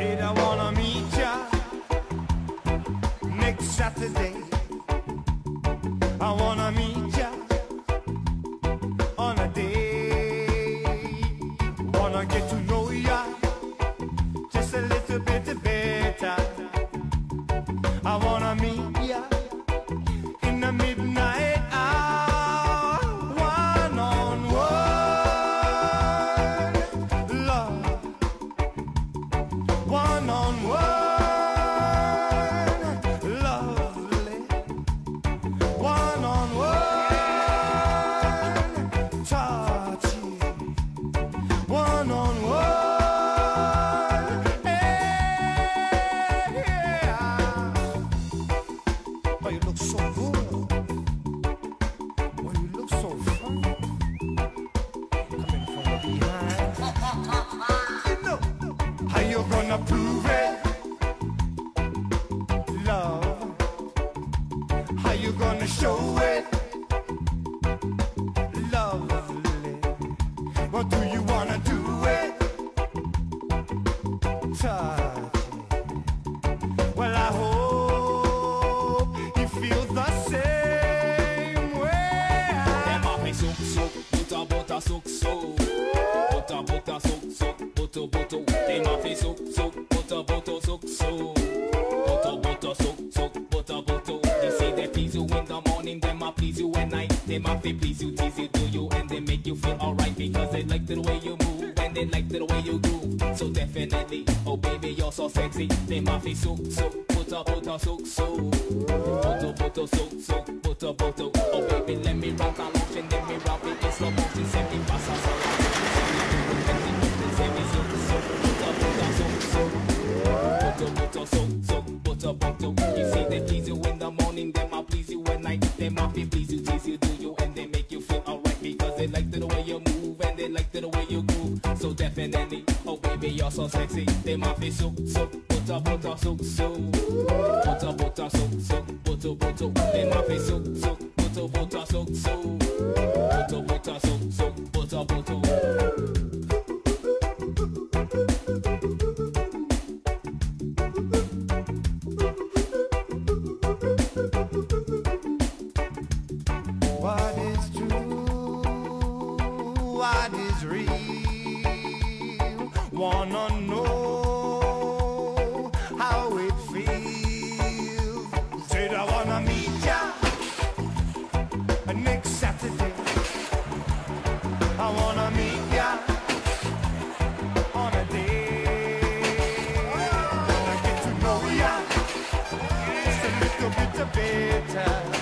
Said I wanna meet ya next Saturday. I wanna meet ya on a day. Wanna get to know ya just a little bit better. I wanna meet ya in the midnight hour, one on one, love, one on one, lovely, one on one, touchy, one on one, yeah. Oh, you look so good. Oh, you look so fine. Coming from behind. You know, how you gonna prove it? Love. How you gonna show it? Lovely. What do you wanna do it? Touch. Well, I hope you feel the same way. Dem a fi souk souk, butter butter souk souk. Butter butter souk souk, butter butter. Dem a fi souk souk, butter butter souk souk. Butter butter souk souk, butter butter. You see they please you in the morning, them a please you at night. Them a fi please you, tease you, do you, and they make you feel alright because they like the way you move and they like the way you groove. So definitely, oh baby you're so sexy. Them a fi souk souk, butter butter souk souk. Butter butter souk souk, butter butter. Oh baby let me rock a lotion, let me rock it in slow motion, send me pasa so. Butter, butter. You see they please you in the morning, them I please you at night. Them I feel please you, tease you, do you, and they make you feel alright because they like the way you move and they like the way you groove. So definitely, oh baby you're so sexy. Them I feel souk souk, butter butter souk souk. Butter butter souk souk, butter butter. Them I feel souk souk, butter butter souk souk. Butter butter souk souk, butter butter. What is true? What is real? Wanna know how it feels. Said I wanna meet ya next Saturday. I wanna meet ya on a day. Wanna get to know ya just a little bit better.